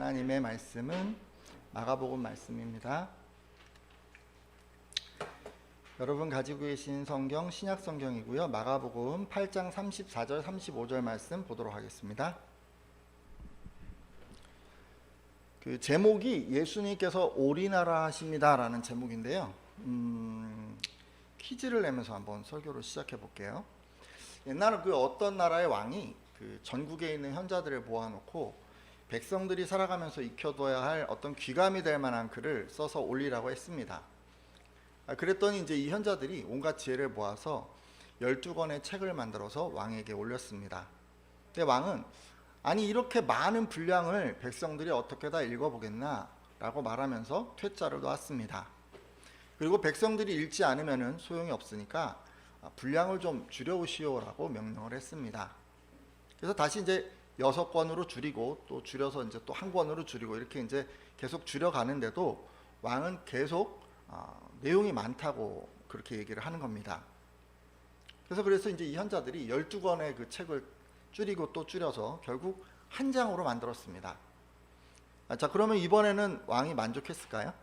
하나님의 말씀은 마가복음 말씀입니다. 여러분 가지고 계신 성경 신약 성경이고요. 마가복음 8장 34절 35절 말씀 보도록 하겠습니다. 그 제목이 예수님께서 올인하라 하십니다라는 제목인데요. 퀴즈를 내면서 한번 설교를 시작해 볼게요. 옛날에 그 어떤 나라의 왕이 그 전국에 있는 현자들을 모아놓고 백성들이 살아가면서 익혀둬야 할 어떤 귀감이 될 만한 글을 써서 올리라고 했습니다. 그랬더니 이제 이 현자들이 온갖 지혜를 모아서 12권의 책을 만들어서 왕에게 올렸습니다. 근데 왕은 아니 이렇게 많은 분량을 백성들이 어떻게 다 읽어보겠나 라고 말하면서 퇴짜를 놓았습니다. 그리고 백성들이 읽지 않으면 소용이 없으니까 분량을 좀 줄여오시오라고 명령을 했습니다. 그래서 다시 이제 6권으로 줄이고 또 줄여서 이제 또 1권으로 줄이고 이렇게 이제 계속 줄여가는데도 왕은 계속 내용이 많다고 그렇게 얘기를 하는 겁니다. 그래서 이제 이 현자들이 12권의 그 책을 줄이고 또 줄여서 결국 한 장으로 만들었습니다. 자, 그러면 이번에는 왕이 만족했을까요?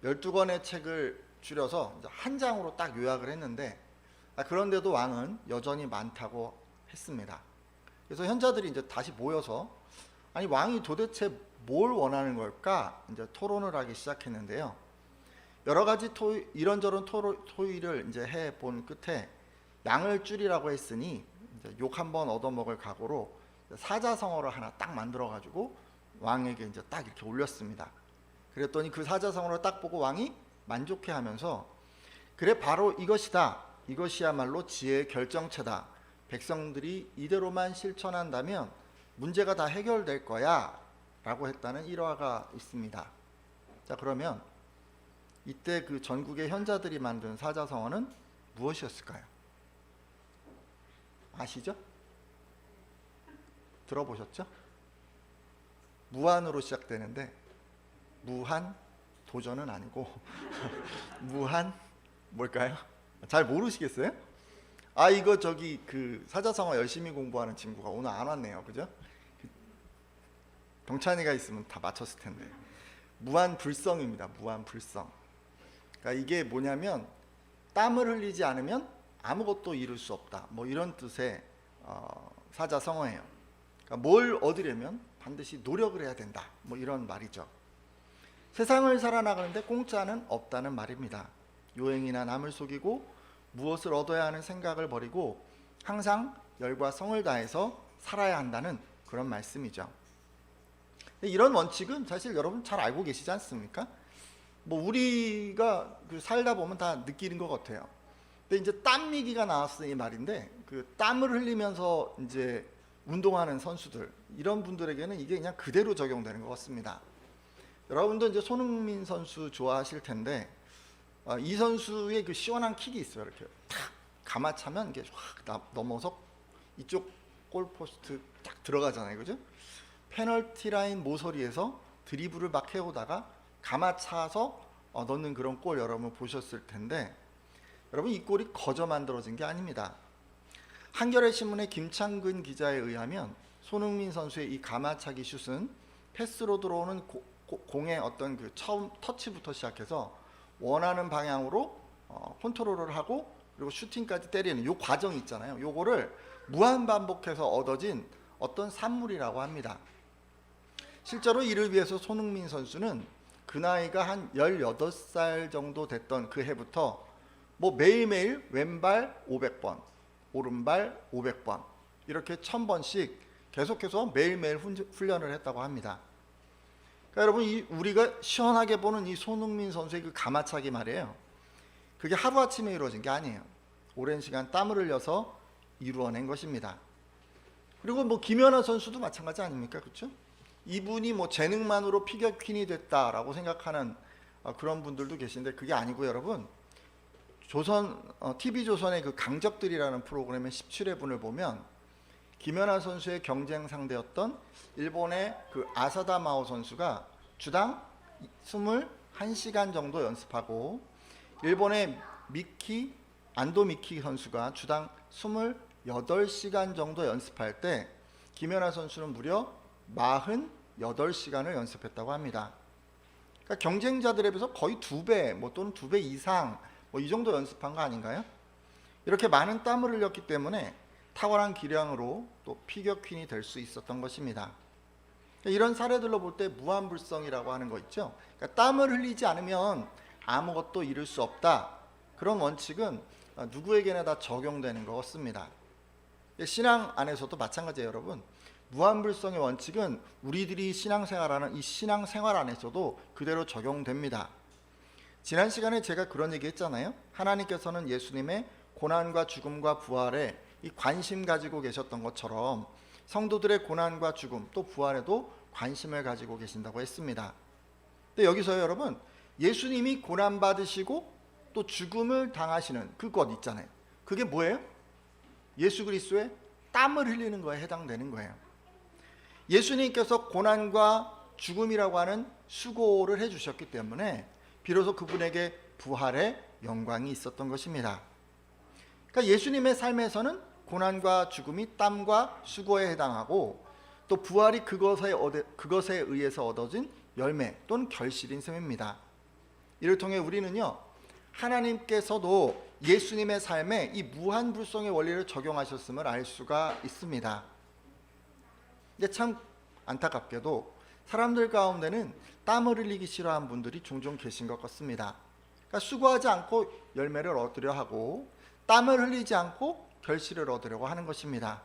12권의 책을 줄여서 이제 한 장으로 딱 요약을 했는데 그런데도 왕은 여전히 많다고 했습니다. 그래서 현자들이 이제 다시 모여서 아니 왕이 도대체 뭘 원하는 걸까 이제 토론을 하기 시작했는데요. 여러 가지 이런저런 토의를 이제 해본 끝에 양을 줄이라고 했으니 욕 한번 얻어먹을 각오로 사자성어를 하나 딱 만들어가지고 왕에게 이제 딱 이렇게 올렸습니다. 그랬더니 그 사자성어를 딱 보고 왕이 만족해하면서 그래 바로 이것이다. 이것이야말로 지혜의 결정체다. 백성들이 이대로만 실천한다면 문제가 다 해결될 거야 라고 했다는 일화가 있습니다. 자, 그러면 이때 그 전국의 현자들이 만든 사자성어는 무엇이었을까요? 아시죠? 들어보셨죠? 무한으로 시작되는데 무한 도전은 아니고 무한 뭘까요? 잘 모르시겠어요? 이거 저기 그 사자성어 열심히 공부하는 친구가 오늘 안 왔네요. 그죠? 병찬이가 있으면 다 맞췄을 텐데. 무한불성입니다. 무한불성. 그러니까 이게 뭐냐면 땀을 흘리지 않으면 아무것도 이룰 수 없다. 뭐 이런 뜻의 사자성어예요. 그러니까 뭘 얻으려면 반드시 노력을 해야 된다. 뭐 이런 말이죠. 세상을 살아나가는데 공짜는 없다는 말입니다. 요행이나 남을 속이고 무엇을 얻어야 하는 생각을 버리고 항상 열과 성을 다해서 살아야 한다는 그런 말씀이죠. 이런 원칙은 사실 여러분 잘 알고 계시지 않습니까? 뭐 우리가 살다 보면 다 느끼는 것 같아요. 근데 이제 땀미기가 나왔으니 말인데 그 땀을 흘리면서 이제 운동하는 선수들 이런 분들에게는 이게 그냥 그대로 적용되는 것 같습니다. 여러분도 이제 손흥민 선수 좋아하실 텐데 이 선수의 그 시원한 킥이 있어요. 이렇게 탁 감아차면 이게 확 넘어서 이쪽 골포스트 딱 들어가잖아요, 그죠? 페널티 라인 모서리에서 드리블을 막 해오다가 감아차서 넣는 그런 골 여러분 보셨을 텐데 여러분 이 골이 거저 만들어진 게 아닙니다. 한겨레 신문의 김창근 기자에 의하면 손흥민 선수의 이 감아차기 슛은 패스로 들어오는 공의 어떤 그 처음 터치부터 시작해서 원하는 방향으로 컨트롤을 하고 그리고 슈팅까지 때리는 요 과정이 있잖아요. 요거를 무한 반복해서 얻어진 어떤 산물이라고 합니다. 실제로 이를 위해서 손흥민 선수는 그 나이가 한 18살 정도 됐던 그 해부터 뭐 매일매일 왼발 500번, 오른발 500번 이렇게 1000번씩 계속해서 매일매일 훈련을 했다고 합니다. 그러니까 여러분 우리가 시원하게 보는 이 손흥민 선수의 그 감아차기 말이에요. 그게 하루아침에 이루어진 게 아니에요. 오랜 시간 땀을 흘려서 이루어낸 것입니다. 그리고 뭐 김연아 선수도 마찬가지 아닙니까? 그렇죠? 이분이 뭐 재능만으로 피겨 퀸이 됐다라고 생각하는 그런 분들도 계신데 그게 아니고 여러분 TV조선의 그 강적들이라는 프로그램의 17회분을 보면 김연아 선수의 경쟁 상대였던 일본의 그 아사다 마오 선수가 주당 21시간 정도 연습하고 일본의 안도 미키 선수가 주당 28시간 정도 연습할 때 김연아 선수는 무려 8시간을 연습했다고 합니다. 그러니까 경쟁자들에 비해서 거의 2배 또는 2배 이상 이 정도 연습한 거 아닌가요? 이렇게 많은 땀을 흘렸기 때문에 탁월한 기량으로 또 피겨 퀸이 될 수 있었던 것입니다. 이런 사례들로 볼 때 무한불성이라고 하는 거 있죠. 그러니까 땀을 흘리지 않으면 아무것도 이룰 수 없다. 그런 원칙은 누구에게나 다 적용되는 것 같습니다. 신앙 안에서도 마찬가지예요, 여러분. 무한불성의 원칙은 우리들이 신앙생활하는 이 신앙생활 안에서도 그대로 적용됩니다. 지난 시간에 제가 그런 얘기 했잖아요. 하나님께서는 예수님의 고난과 죽음과 부활에 이 관심 가지고 계셨던 것처럼 성도들의 고난과 죽음 또 부활에도 관심을 가지고 계신다고 했습니다. 근데 여기서요, 여러분, 예수님이 고난 받으시고 또 죽음을 당하시는 그것 있잖아요. 그게 뭐예요? 예수 그리스도의 땀을 흘리는 거에 해당되는 거예요. 예수님께서 고난과 죽음이라고 하는 수고를 해주셨기 때문에 비로소 그분에게 부활의 영광이 있었던 것입니다. 그러니까 예수님의 삶에서는 고난과 죽음이 땀과 수고에 해당하고 또 부활이 그것에 의해서 얻어진 열매 또는 결실인 셈입니다. 이를 통해 우리는요, 하나님께서도 예수님의 삶에 이 무한불성의 원리를 적용하셨음을 알 수가 있습니다. 근데 참 안타깝게도 사람들 가운데는 땀을 흘리기 싫어하는 분들이 종종 계신 것 같습니다. 그러니까 수고하지 않고 열매를 얻으려 하고 땀을 흘리지 않고 결실을 얻으려고 하는 것입니다.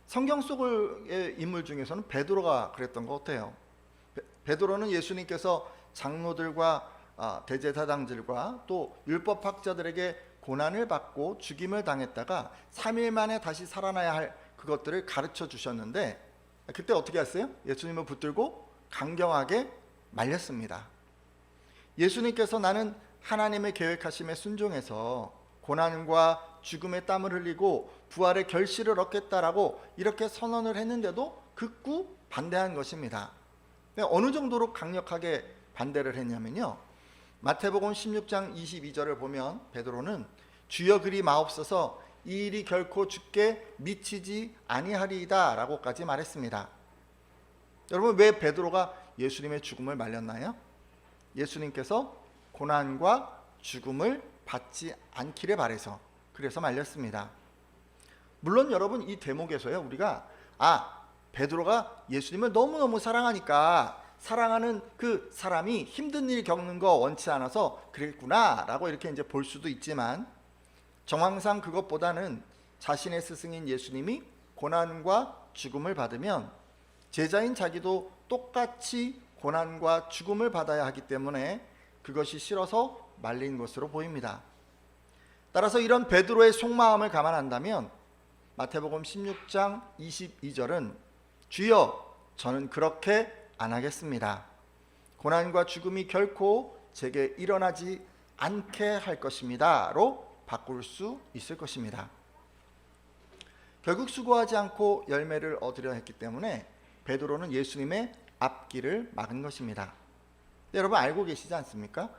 성경 속의 인물 중에서는 베드로가 그랬던 것 같아요. 베드로는 예수님께서 장로들과 대제사장들과 또 율법학자들에게 고난을 받고 죽임을 당했다가 3일 만에 다시 살아나야 할 그것들을 가르쳐 주셨는데 그때 어떻게 했어요? 예수님을 붙들고 강경하게 말렸습니다. 예수님께서 나는 하나님의 계획하심에 순종해서 고난과 죽음의 땀을 흘리고 부활의 결실을 얻겠다라고 이렇게 선언을 했는데도 극구 반대한 것입니다. 어느 정도로 강력하게 반대를 했냐면요, 마태복음 16장 22절을 보면 베드로는 주여 그리 마옵소서 이 일이 결코 주께 미치지 아니하리이다 라고까지 말했습니다. 여러분, 왜 베드로가 예수님의 죽음을 말렸나요? 예수님께서 고난과 죽음을 받지 않기를 바라서 그래서 말렸습니다. 물론 여러분, 이 대목에서요, 우리가 베드로가 예수님을 너무너무 사랑하니까 사랑하는 그 사람이 힘든 일 겪는 거 원치 않아서 그랬구나 라고 이렇게 이제 볼 수도 있지만, 정황상 그것보다는 자신의 스승인 예수님이 고난과 죽음을 받으면 제자인 자기도 똑같이 고난과 죽음을 받아야 하기 때문에 그것이 싫어서 말린 것으로 보입니다. 따라서 이런 베드로의 속마음을 감안한다면 마태복음 16장 22절은 주여 저는 그렇게 안 하겠습니다. 고난과 죽음이 결코 제게 일어나지 않게 할 것입니다로 바꿀 수 있을 것입니다. 결국 수고하지 않고 열매를 얻으려 했기 때문에 베드로는 예수님의 앞길을 막은 것입니다. 여러분 알고 계시지 않습니까?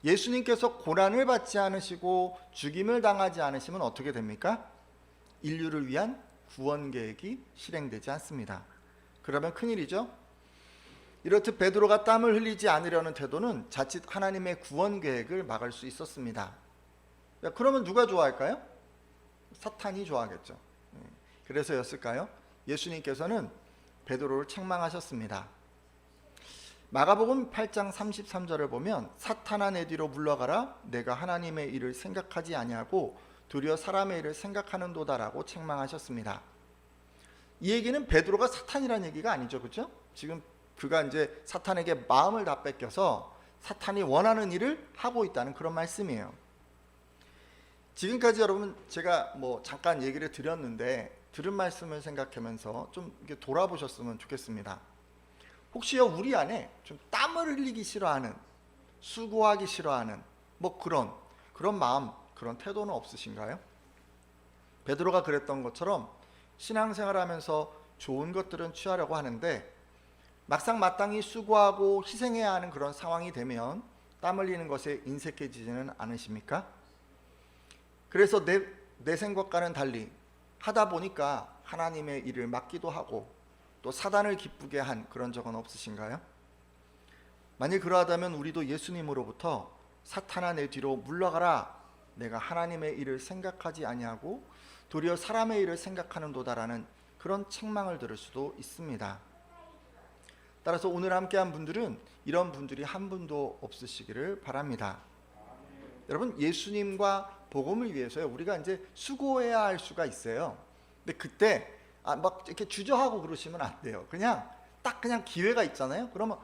예수님께서 고난을 받지 않으시고 죽임을 당하지 않으시면 어떻게 됩니까? 인류를 위한 구원 계획이 실행되지 않습니다. 그러면 큰일이죠. 이렇듯 베드로가 땀을 흘리지 않으려는 태도는 자칫 하나님의 구원 계획을 막을 수 있었습니다. 그러면 누가 좋아할까요? 사탄이 좋아하겠죠. 그래서였을까요? 예수님께서는 베드로를 책망하셨습니다. 마가복음 8장 33절을 보면 사탄아 내 뒤로 물러가라 내가 하나님의 일을 생각하지 아니하고 도리어 사람의 일을 생각하는도다라고 책망하셨습니다. 이 얘기는 베드로가 사탄이라는 얘기가 아니죠, 그렇죠? 지금 그가 이제 사탄에게 마음을 다 뺏겨서 사탄이 원하는 일을 하고 있다는 그런 말씀이에요. 지금까지 여러분 제가 잠깐 얘기를 드렸는데 들은 말씀을 생각하면서 좀 이렇게 돌아보셨으면 좋겠습니다. 혹시요 우리 안에 좀 땀을 흘리기 싫어하는, 수고하기 싫어하는 그런 마음, 그런 태도는 없으신가요? 베드로가 그랬던 것처럼 신앙생활하면서 좋은 것들은 취하려고 하는데 막상 마땅히 수고하고 희생해야 하는 그런 상황이 되면 땀 흘리는 것에 인색해지지는 않으십니까? 그래서 내 생각과는 달리 하다 보니까 하나님의 일을 맡기도 하고 또 사단을 기쁘게 한 그런 적은 없으신가요? 만일 그러하다면 우리도 예수님으로부터 사탄아 내 뒤로 물러가라, 내가 하나님의 일을 생각하지 아니하고 도리어 사람의 일을 생각하는도다라는 그런 책망을 들을 수도 있습니다. 따라서 오늘 함께한 분들은 이런 분들이 한 분도 없으시기를 바랍니다. 여러분, 예수님과 복음을 위해서요, 우리가 이제 수고해야 할 수가 있어요. 근데 그때 막 이렇게 주저하고 그러시면 안 돼요. 그냥 기회가 있잖아요. 그러면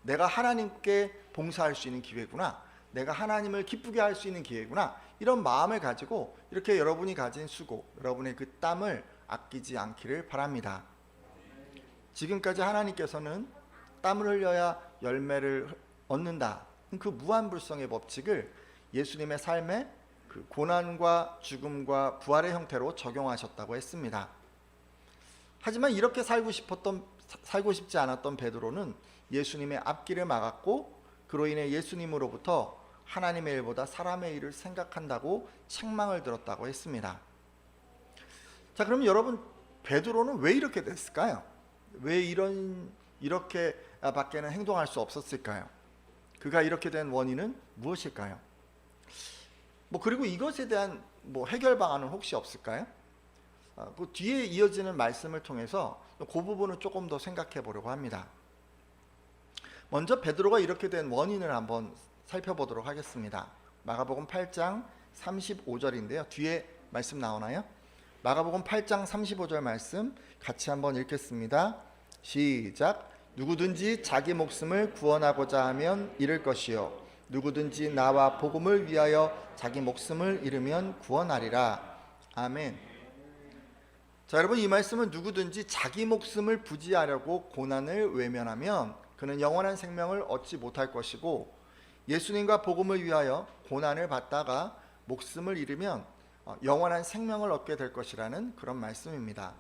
내가 하나님께 봉사할 수 있는 기회구나, 내가 하나님을 기쁘게 할 수 있는 기회구나, 이런 마음을 가지고 이렇게 여러분이 가진 수고, 여러분의 그 땀을 아끼지 않기를 바랍니다. 지금까지 하나님께서는 땀을 흘려야 열매를 얻는다, 그 무한불성의 법칙을 예수님의 삶에 그 고난과 죽음과 부활의 형태로 적용하셨다고 했습니다. 하지만 이렇게 살고 싶지 않았던 베드로는 예수님의 앞길을 막았고, 그로 인해 예수님으로부터 하나님의 일보다 사람의 일을 생각한다고 책망을 들었다고 했습니다. 자, 그럼 여러분, 베드로는 왜 이렇게 됐을까요? 왜 이렇게 밖에는 행동할 수 없었을까요? 그가 이렇게 된 원인은 무엇일까요? 그리고 이것에 대한 해결 방안은 혹시 없을까요? 그 뒤에 이어지는 말씀을 통해서 그 부분을 조금 더 생각해 보려고 합니다. 먼저 베드로가 이렇게 된 원인을 한번 살펴보도록 하겠습니다. 마가복음 8장 35절인데요. 뒤에 말씀 나오나요? 마가복음 8장 35절 말씀 같이 한번 읽겠습니다. 시작. 누구든지 자기 목숨을 구원하고자 하면 잃을 것이요, 누구든지 나와 복음을 위하여 자기 목숨을 잃으면 구원하리라. 아멘. 자, 여러분, 이 말씀은 누구든지 자기 목숨을 부지하려고 고난을 외면하면 그는 영원한 생명을 얻지 못할 것이고, 예수님과 복음을 위하여 고난을 받다가 목숨을 잃으면 영원한 생명을 얻게 될 것이라는 그런 말씀입니다.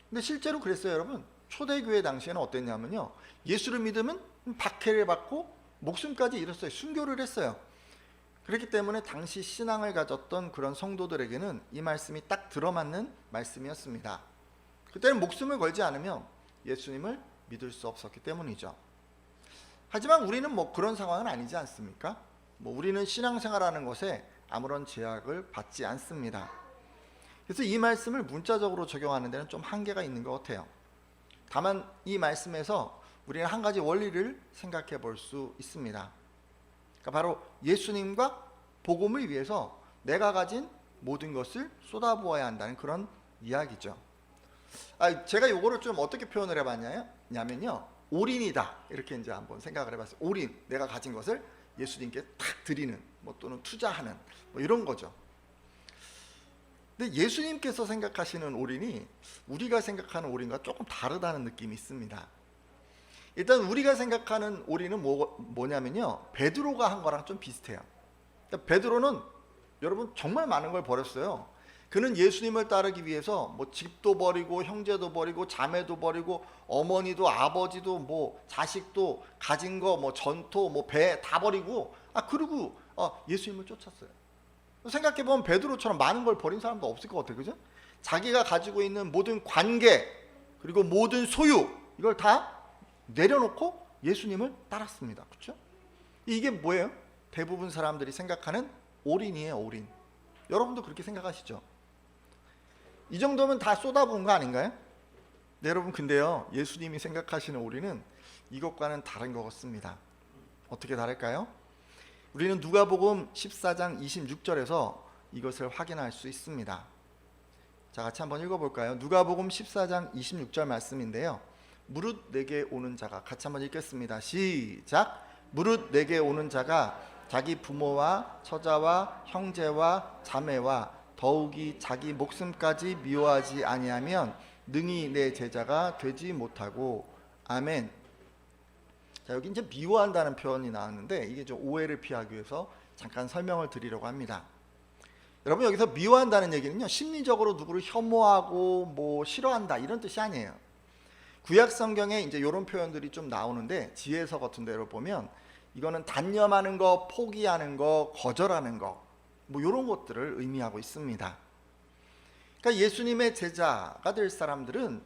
근데 실제로 그랬어요, 여러분. 초대교회 당시에는 어땠냐면요, 예수를 믿으면 박해를 받고 목숨까지 잃었어요. 순교를 했어요. 그렇기 때문에 당시 신앙을 가졌던 그런 성도들에게는 이 말씀이 딱 들어맞는 말씀이었습니다. 그때는 목숨을 걸지 않으면 예수님을 믿을 수 없었기 때문이죠. 하지만 우리는 그런 상황은 아니지 않습니까? 우리는 신앙생활하는 것에 아무런 제약을 받지 않습니다. 그래서 이 말씀을 문자적으로 적용하는 데는 좀 한계가 있는 것 같아요. 다만 이 말씀에서 우리는 한 가지 원리를 생각해 볼 수 있습니다. 그러니까 바로 예수님과 복음을 위해서 내가 가진 모든 것을 쏟아부어야 한다는 그런 이야기죠. 제가 이거를 좀 어떻게 표현을 해봤냐면요, 올인이다, 이렇게 이제 한번 생각을 해봤어요. 올인, 내가 가진 것을 예수님께 탁 드리는, 또는 투자하는, 이런 거죠. 근데 예수님께서 생각하시는 올인이 우리가 생각하는 올인과 조금 다르다는 느낌이 있습니다. 일단 우리가 생각하는 올인은 뭐냐면요, 베드로가 한 거랑 좀 비슷해요. 그러니까 베드로는 여러분 정말 많은 걸 버렸어요. 그는 예수님을 따르기 위해서 집도 버리고 형제도 버리고 자매도 버리고 어머니도 아버지도 자식도 가진 거 전토 배 다 버리고 그리고 예수님을 쫓았어요. 생각해보면 베드로처럼 많은 걸 버린 사람도 없을 것 같아요. 그죠? 자기가 가지고 있는 모든 관계 그리고 모든 소유, 이걸 다 내려놓고 예수님을 따랐습니다. 그렇죠? 이게 뭐예요? 대부분 사람들이 생각하는 올인이에요. 올인. 여러분도 그렇게 생각하시죠? 이 정도면 다 쏟아부은 거 아닌가요? 네, 여러분, 근데요, 예수님이 생각하시는 올인은 이것과는 다른 것 같습니다. 어떻게 다를까요? 우리는 누가복음 14장 26절에서 이것을 확인할 수 있습니다. 자, 같이 한번 읽어볼까요? 누가복음 14장 26절 말씀인데요, 무릇 내게 오는 자가, 같이 한번 읽겠습니다. 시작. 무릇 내게 오는 자가 자기 부모와 처자와 형제와 자매와 더욱이 자기 목숨까지 미워하지 아니하면 능히 내 제자가 되지 못하고. 아멘. 자, 여기 이제 미워한다는 표현이 나왔는데 이게 좀 오해를 피하기 위해서 잠깐 설명을 드리려고 합니다. 여러분, 여기서 미워한다는 얘기는요, 심리적으로 누구를 혐오하고 싫어한다, 이런 뜻이 아니에요. 구약 성경에 이제 이런 표현들이 좀 나오는데, 지혜서 같은 데로 보면 이거는 단념하는 거, 포기하는 거, 거절하는 거, 이런 것들을 의미하고 있습니다. 그러니까 예수님의 제자가 될 사람들은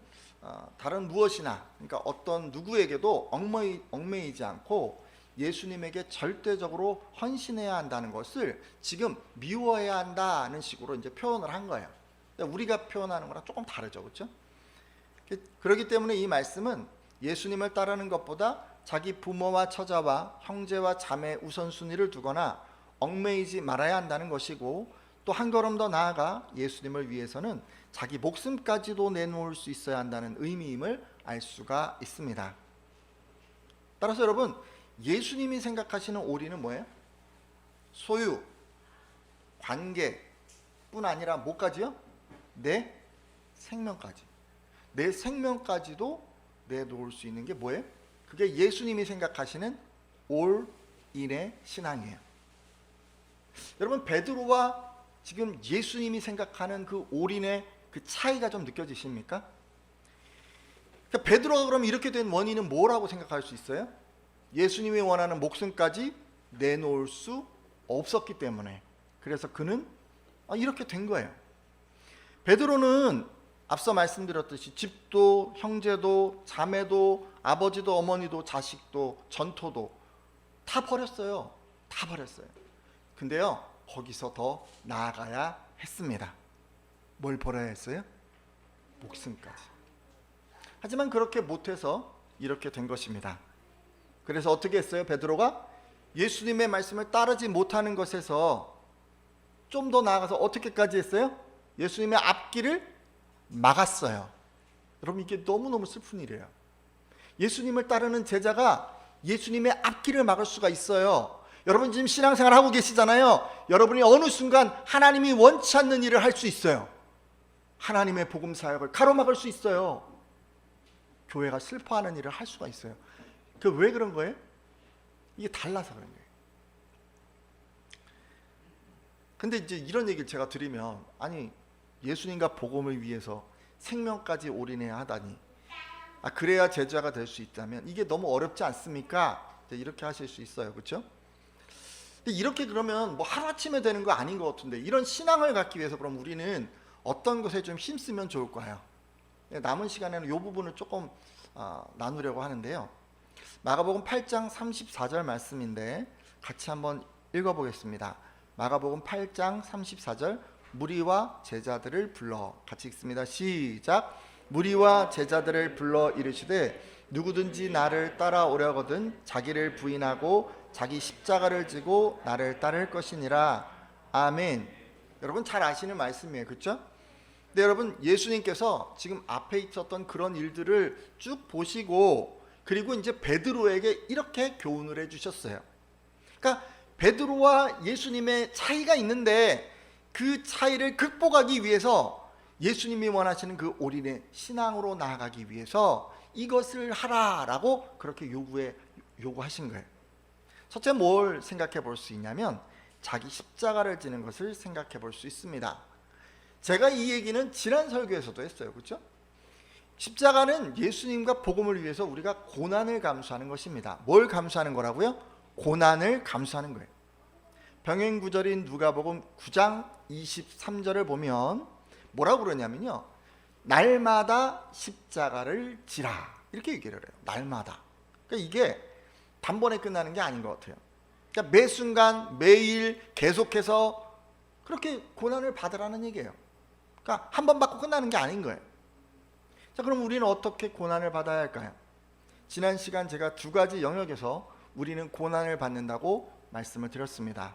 다른 무엇이나, 그러니까 어떤 누구에게도 얽매이지 않고 예수님에게 절대적으로 헌신해야 한다는 것을 지금 미워해야 한다는 식으로 이제 표현을 한 거예요. 우리가 표현하는 거랑 조금 다르죠, 그렇죠? 그렇기 때문에 이 말씀은 예수님을 따르는 것보다 자기 부모와 처자와 형제와 자매 우선순위를 두거나 얽매이지 말아야 한다는 것이고, 또 한 걸음 더 나아가 예수님을 위해서는 자기 목숨까지도 내놓을 수 있어야 한다는 의미임을 알 수가 있습니다. 따라서 여러분, 예수님이 생각하시는 오리는 뭐예요? 소유, 관계뿐 아니라 뭐까지요? 내 생명까지. 내 생명까지도 내놓을 수 있는 게 뭐예요? 그게 예수님이 생각하시는 올인의 신앙이에요. 여러분, 베드로와 지금 예수님이 생각하는 그 올인의 그 차이가 좀 느껴지십니까? 그러니까 베드로가 그럼 이렇게 된 원인은 뭐라고 생각할 수 있어요? 예수님이 원하는 목숨까지 내놓을 수 없었기 때문에. 그래서 그는 이렇게 된 거예요. 베드로는 앞서 말씀드렸듯이 집도 형제도 자매도 아버지도 어머니도 자식도 전토도 다 버렸어요. 다 버렸어요. 근데요, 거기서 더 나아가야 했습니다. 뭘 버려야 했어요? 목숨까지. 하지만 그렇게 못해서 이렇게 된 것입니다. 그래서 어떻게 했어요? 베드로가 예수님의 말씀을 따르지 못하는 것에서 좀 더 나아가서 어떻게까지 했어요? 예수님의 앞길을 막았어요. 여러분, 이게 너무너무 슬픈 일이에요. 예수님을 따르는 제자가 예수님의 앞길을 막을 수가 있어요. 여러분 지금 신앙생활 하고 계시잖아요. 여러분이 어느 순간 하나님이 원치 않는 일을 할 수 있어요. 하나님의 복음 사역을 가로막을 수 있어요. 교회가 슬퍼하는 일을 할 수가 있어요. 그 왜 그런 거예요? 이게 달라서 그런 거예요. 근데 이제 이런 얘기를 제가 드리면, 아니 예수님과 복음을 위해서 생명까지 올인해야 하다니, 그래야 제자가 될 수 있다면 이게 너무 어렵지 않습니까? 이렇게 하실 수 있어요. 그렇죠? 근데 이렇게 그러면 뭐 하루아침에 되는 거 아닌 것 같은데, 이런 신앙을 갖기 위해서 그럼 우리는 어떤 것에 좀 힘쓰면 좋을까요? 남은 시간에는 이 부분을 조금 나누려고 하는데요. 마가복음 8장 34절 말씀인데 같이 한번 읽어보겠습니다. 마가복음 8장 34절, 무리와 제자들을 불러, 같이 읽습니다. 시작. 무리와 제자들을 불러 이르시되 누구든지 나를 따라오려거든 자기를 부인하고 자기 십자가를 지고 나를 따를 것이니라. 아멘. 여러분 잘 아시는 말씀이에요. 그렇죠? 근데 여러분, 예수님께서 지금 앞에 있었던 그런 일들을 쭉 보시고, 그리고 이제 베드로에게 이렇게 교훈을 해주셨어요. 그러니까 베드로와 예수님의 차이가 있는데 그 차이를 극복하기 위해서 예수님이 원하시는 그 올인의 신앙으로 나아가기 위해서 이것을 하라라고 그렇게 요구하신 거예요. 첫째, 뭘 생각해 볼 수 있냐면 자기 십자가를 지는 것을 생각해 볼 수 있습니다. 제가 이 얘기는 지난 설교에서도 했어요. 그렇죠? 십자가는 예수님과 복음을 위해서 우리가 고난을 감수하는 것입니다. 뭘 감수하는 거라고요? 고난을 감수하는 거예요. 병행구절인 누가복음 9장 23절을 보면 뭐라고 그러냐면요, 날마다 십자가를 지라, 이렇게 얘기를 해요. 날마다. 그러니까 이게 단번에 끝나는 게 아닌 것 같아요. 그러니까 매 순간 매일 계속해서 그렇게 고난을 받으라는 얘기예요. 그러니까 한 번 받고 끝나는 게 아닌 거예요. 자, 그럼 우리는 어떻게 고난을 받아야 할까요? 지난 시간 제가 두 가지 영역에서 우리는 고난을 받는다고 말씀을 드렸습니다.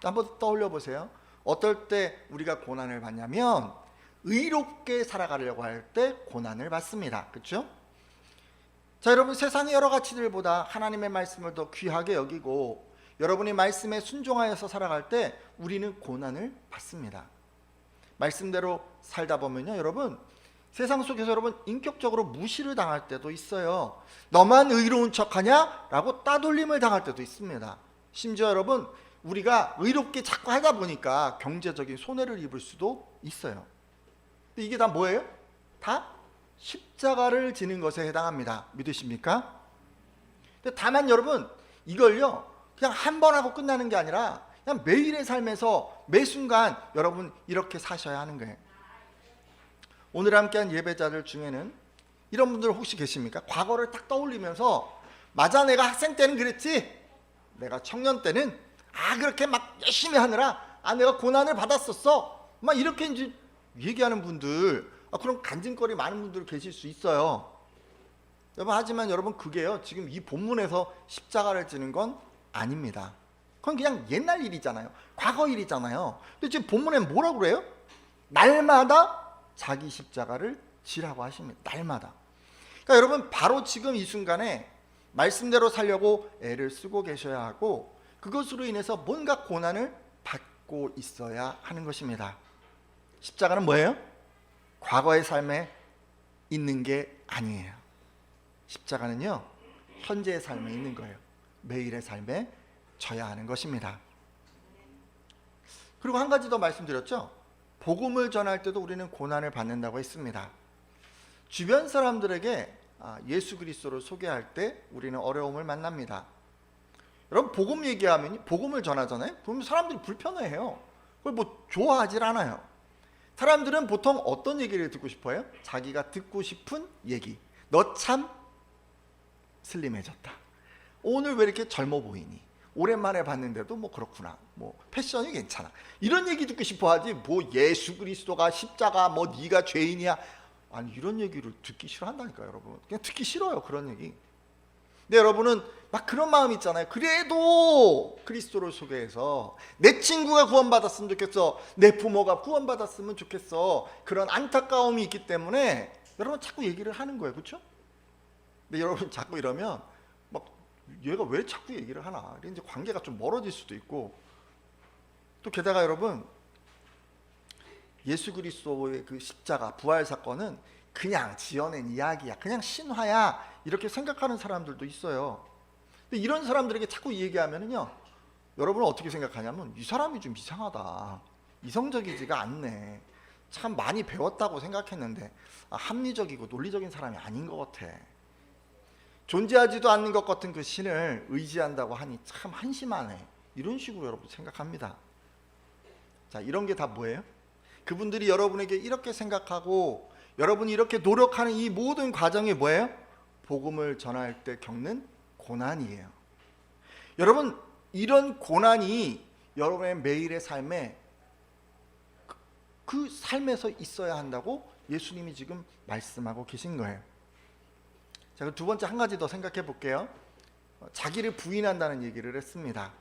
한번 떠올려 보세요. 어떨 때 우리가 고난을 받냐면 의롭게 살아가려고 할 때 고난을 받습니다. 그렇죠? 자, 여러분, 세상의 여러 가치들보다 하나님의 말씀을 더 귀하게 여기고 여러분이 말씀에 순종하여서 살아갈 때 우리는 고난을 받습니다. 말씀대로 살다 보면요, 여러분, 세상 속에서 여러분 인격적으로 무시를 당할 때도 있어요. 너만 의로운 척하냐? 라고 따돌림을 당할 때도 있습니다. 심지어 여러분, 우리가 의롭게 자꾸 하다 보니까 경제적인 손해를 입을 수도 있어요. 근데 이게 다 뭐예요? 다 십자가를 지는 것에 해당합니다. 믿으십니까? 근데 다만 여러분, 이걸요 그냥 한 번 하고 끝나는 게 아니라 그냥 매일의 삶에서 매 순간 여러분 이렇게 사셔야 하는 거예요. 오늘 함께한 예배자들 중에는 이런 분들 혹시 계십니까? 과거를 딱 떠올리면서 맞아, 내가 학생 때는 그랬지, 내가 청년 때는 그렇게 막 열심히 하느라 내가 고난을 받았었어, 막 이렇게 이제 얘기하는 분들, 그런 간증거리 많은 분들 계실 수 있어요. 여러분, 하지만 여러분, 그게요, 지금 이 본문에서 십자가를 지는 건 아닙니다. 그건 그냥 옛날 일이잖아요. 과거 일이잖아요. 근데 지금 본문엔 뭐라고 그래요? 날마다 자기 십자가를 지라고 하십니다. 날마다. 그러니까 여러분, 바로 지금 이 순간에 말씀대로 살려고 애를 쓰고 계셔야 하고, 그것으로 인해서 뭔가 고난을 받고 있어야 하는 것입니다. 십자가는 뭐예요? 과거의 삶에 있는 게 아니에요. 십자가는요, 현재의 삶에 있는 거예요. 매일의 삶에 져야 하는 것입니다. 그리고 한 가지 더 말씀드렸죠. 복음을 전할 때도 우리는 고난을 받는다고 했습니다. 주변 사람들에게 예수 그리스도를 소개할 때 우리는 어려움을 만납니다. 여러분, 복음 얘기하면, 복음을 전하잖아요. 그러면 사람들이 불편해해요. 그걸 뭐 좋아하질 않아요. 사람들은 보통 어떤 얘기를 듣고 싶어요? 자기가 듣고 싶은 얘기. 너 참 슬림해졌다. 오늘 왜 이렇게 젊어 보이니? 오랜만에 봤는데도 뭐 그렇구나. 뭐 패션이 괜찮아. 이런 얘기 듣고 싶어 하지, 뭐 예수 그리스도가 십자가, 뭐 네가 죄인이야. 아니, 이런 얘기를 듣기 싫어한다니까요, 여러분. 그냥 듣기 싫어요, 그런 얘기. 근데 여러분은 막 그런 마음 있잖아요. 그래도 그리스도를 소개해서 내 친구가 구원받았으면 좋겠어, 내 부모가 구원받았으면 좋겠어, 그런 안타까움이 있기 때문에 여러분 자꾸 얘기를 하는 거예요. 그렇죠? 근데 여러분 자꾸 이러면 막 얘가 왜 자꾸 얘기를 하나, 이제 관계가 좀 멀어질 수도 있고, 또 게다가 여러분, 예수 그리스도의 그 십자가 부활 사건은 그냥 지어낸 이야기야, 그냥 신화야, 이렇게 생각하는 사람들도 있어요. 근데 이런 사람들에게 자꾸 얘기하면은요, 여러분은 어떻게 생각하냐면, 이 사람이 좀 이상하다, 이성적이지가 않네, 참 많이 배웠다고 생각했는데 합리적이고 논리적인 사람이 아닌 것 같아, 존재하지도 않는 것 같은 그 신을 의지한다고 하니 참 한심하네, 이런 식으로 여러분 생각합니다. 자, 이런 게 다 뭐예요? 그분들이 여러분에게 이렇게 생각하고 여러분이 이렇게 노력하는 이 모든 과정이 뭐예요? 복음을 전할 때 겪는 고난이에요. 여러분, 이런 고난이 여러분의 매일의 삶에, 그 삶에서 있어야 한다고 예수님이 지금 말씀하고 계신 거예요. 자, 그럼 두 번째 한 가지 더 생각해 볼게요. 자기를 부인한다는 얘기를 했습니다.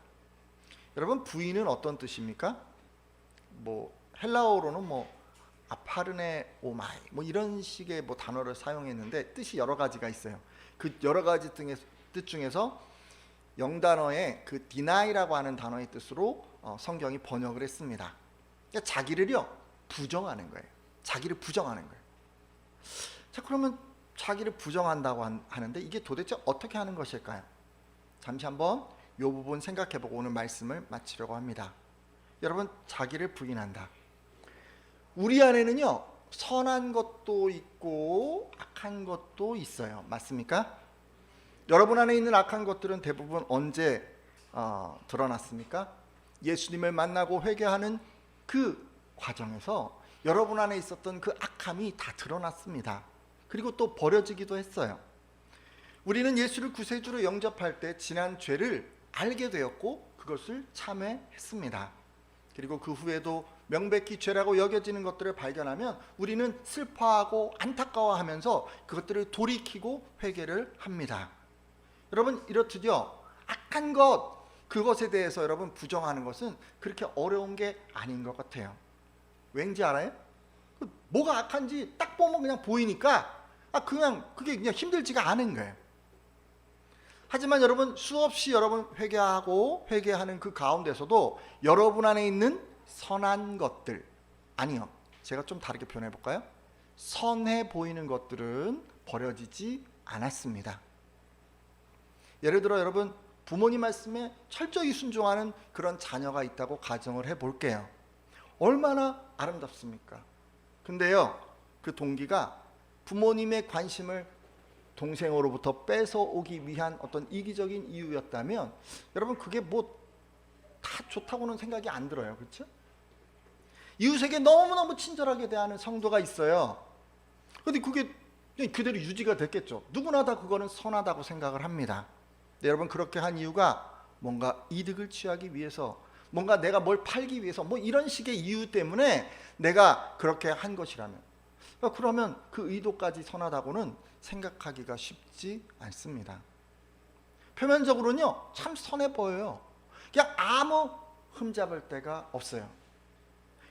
여러분, 부인은 어떤 뜻입니까? 뭐 헬라어로는 뭐 아파르네 오마이, 뭐 이런 식의 뭐 단어를 사용했는데 뜻이 여러 가지가 있어요. 그 여러 가지 뜻 중에서 영단어의 그 deni라고 하는 단어의 뜻으로 성경이 번역을 했습니다. 그러니까 자기를요 부정하는 거예요. 자기를 부정하는 거예요. 자, 그러면 자기를 부정한다고 하는데 이게 도대체 어떻게 하는 것일까요? 잠시 한번 이 부분 생각해보고 오늘 말씀을 마치려고 합니다. 여러분, 자기를 부인한다. 우리 안에는요, 선한 것도 있고 악한 것도 있어요. 맞습니까? 여러분 안에 있는 악한 것들은 대부분 언제 드러났습니까? 예수님을 만나고 회개하는 그 과정에서 여러분 안에 있었던 그 악함이 다 드러났습니다. 그리고 또 버려지기도 했어요. 우리는 예수를 구세주로 영접할 때 지난 죄를 알게 되었고 그것을 참회했습니다. 그리고 그 후에도 명백히 죄라고 여겨지는 것들을 발견하면 우리는 슬퍼하고 안타까워하면서 그것들을 돌이키고 회개를 합니다. 여러분, 이렇듯요, 악한 것, 그것에 대해서 여러분 부정하는 것은 그렇게 어려운 게 아닌 것 같아요. 왠지 알아요? 뭐가 악한지 딱 보면 그냥 보이니까 그냥 그게 그냥 힘들지가 않은 거예요. 하지만 여러분, 수없이 여러분 회개하는 그 가운데서도 여러분 안에 있는 선한 것들, 아니요, 제가 좀 다르게 표현해 볼까요? 선해 보이는 것들은 버려지지 않았습니다. 예를 들어 여러분, 부모님 말씀에 철저히 순종하는 그런 자녀가 있다고 가정을 해 볼게요. 얼마나 아름답습니까? 근데요, 그 동기가 부모님의 관심을 동생으로부터 뺏어오기 위한 어떤 이기적인 이유였다면 여러분, 그게 뭐 다 좋다고는 생각이 안 들어요. 그렇죠? 이웃에게 너무너무 친절하게 대하는 성도가 있어요. 근데 그게 그대로 유지가 됐겠죠. 누구나 다 그거는 선하다고 생각을 합니다. 네, 여러분 그렇게 한 이유가 뭔가 이득을 취하기 위해서, 뭔가 내가 뭘 팔기 위해서, 뭐 이런 식의 이유 때문에 내가 그렇게 한 것이라면, 그러면 그 의도까지 선하다고는 생각하기가 쉽지 않습니다. 표면적으로는요 참 선해 보여요. 그냥 아무 흠잡을 데가 없어요.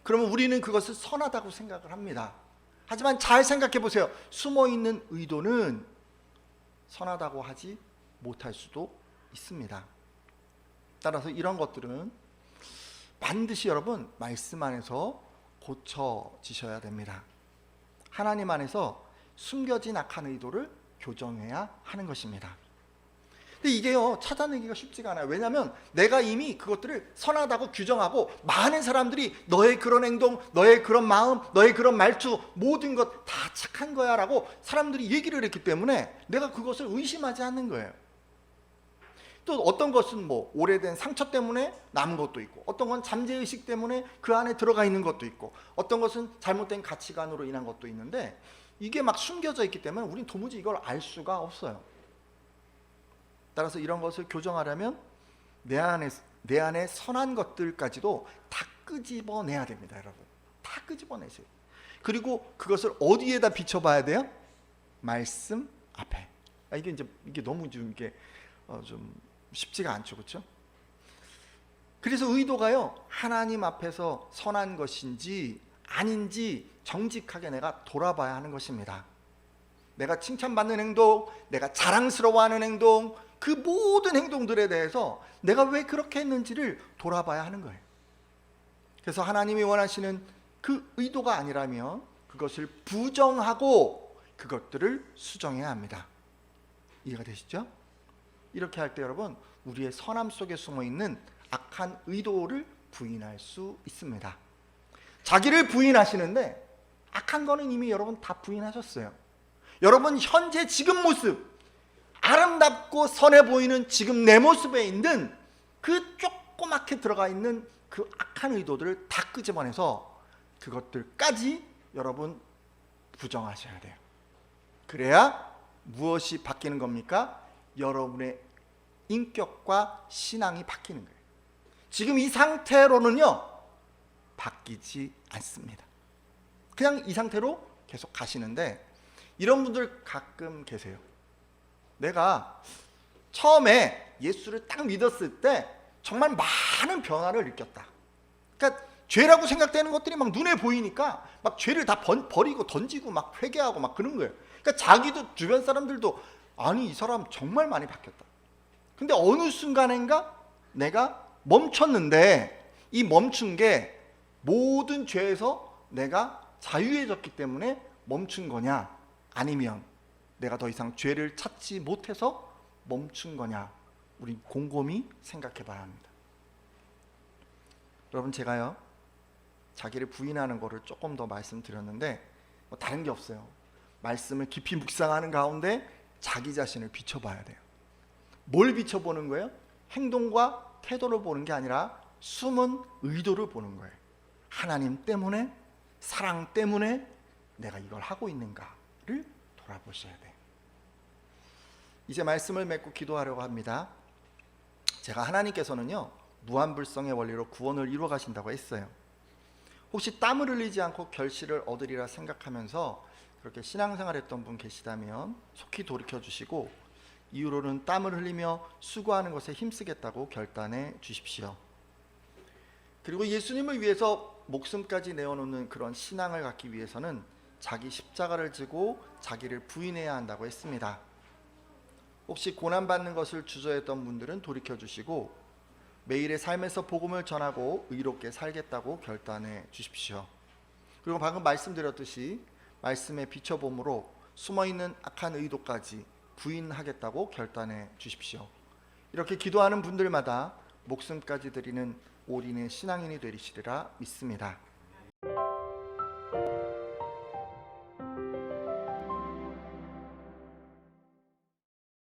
그러면 우리는 그것을 선하다고 생각을 합니다. 하지만 잘 생각해 보세요. 숨어있는 의도는 선하다고 하지 못할 수도 있습니다. 따라서 이런 것들은 반드시 여러분 말씀 안에서 고쳐지셔야 됩니다. 하나님 안에서 숨겨진 악한 의도를 교정해야 하는 것입니다. 근데 이게요 찾아내기가 쉽지가 않아요. 왜냐하면 내가 이미 그것들을 선하다고 규정하고 많은 사람들이 너의 그런 행동, 너의 그런 마음, 너의 그런 말투, 모든 것 다 착한 거야 라고 사람들이 얘기를 했기 때문에 내가 그것을 의심하지 않는 거예요. 또 어떤 것은 뭐 오래된 상처 때문에 남은 것도 있고, 어떤 건 잠재의식 때문에 그 안에 들어가 있는 것도 있고, 어떤 것은 잘못된 가치관으로 인한 것도 있는데, 이게 막 숨겨져 있기 때문에 우린 도무지 이걸 알 수가 없어요. 따라서 이런 것을 교정하려면 내 안에 선한 것들까지도 다 끄집어내야 됩니다. 여러분 다 끄집어내세요. 그리고 그것을 어디에다 비춰봐야 돼요? 말씀 앞에. 이게 너무 좀 쉽지가 않죠, 그렇죠? 그래서 의도가요 하나님 앞에서 선한 것인지 아닌지 정직하게 내가 돌아봐야 하는 것입니다. 내가 칭찬받는 행동, 내가 자랑스러워하는 행동, 그 모든 행동들에 대해서 내가 왜 그렇게 했는지를 돌아봐야 하는 거예요. 그래서 하나님이 원하시는 그 의도가 아니라면 그것을 부정하고 그것들을 수정해야 합니다. 이해가 되시죠? 이렇게 할 때 여러분 우리의 선함 속에 숨어있는 악한 의도를 부인할 수 있습니다. 자기를 부인하시는데 악한 거는 이미 여러분 다 부인하셨어요. 여러분 현재 지금 모습, 아름답고 선해 보이는 지금 내 모습에 있는 그 조그맣게 들어가 있는 그 악한 의도들을 다 끄집어내서 그것들까지 여러분 부정하셔야 돼요. 그래야 무엇이 바뀌는 겁니까? 여러분의 인격과 신앙이 바뀌는 거예요. 지금 이 상태로는요 바뀌지 않습니다. 그냥 이 상태로 계속 가시는데, 이런 분들 가끔 계세요. 내가 처음에 예수를 딱 믿었을 때 정말 많은 변화를 느꼈다. 그러니까 죄라고 생각되는 것들이 막 눈에 보이니까 막 죄를 다 버리고 던지고 막 회개하고 막 그런 거예요. 그러니까 자기도 주변 사람들도 아니 이 사람 정말 많이 바뀌었다. 근데 어느 순간인가 내가 멈췄는데, 이 멈춘 게 모든 죄에서 내가 자유해졌기 때문에 멈춘 거냐, 아니면 내가 더 이상 죄를 찾지 못해서 멈춘 거냐, 우리 곰곰이 생각해 봐야 합니다. 여러분 제가요 자기를 부인하는 거를 조금 더 말씀드렸는데 뭐 다른 게 없어요. 말씀을 깊이 묵상하는 가운데 자기 자신을 비춰봐야 돼요. 뭘 비춰보는 거예요? 행동과 태도를 보는 게 아니라 숨은 의도를 보는 거예요. 하나님 때문에, 사랑 때문에 내가 이걸 하고 있는가를 돌아보셔야 돼요. 이제 말씀을 맺고 기도하려고 합니다. 제가 하나님께서는요 무한불성의 원리로 구원을 이루어 가신다고 했어요. 혹시 땀을 흘리지 않고 결실을 얻으리라 생각하면서 그렇게 신앙생활했던 분 계시다면 속히 돌이켜 주시고, 이후로는 땀을 흘리며 수고하는 것에 힘쓰겠다고 결단해 주십시오. 그리고 예수님을 위해서 목숨까지 내어놓는 그런 신앙을 갖기 위해서는 자기 십자가를 지고 자기를 부인해야 한다고 했습니다. 혹시 고난받는 것을 주저했던 분들은 돌이켜 주시고 매일의 삶에서 복음을 전하고 의롭게 살겠다고 결단해 주십시오. 그리고 방금 말씀드렸듯이 말씀에 비춰봄으로 숨어있는 악한 의도까지 부인하겠다고 결단해 주십시오. 이렇게 기도하는 분들마다 목숨까지 드리는 올인의 신앙인이 되리시리라 믿습니다.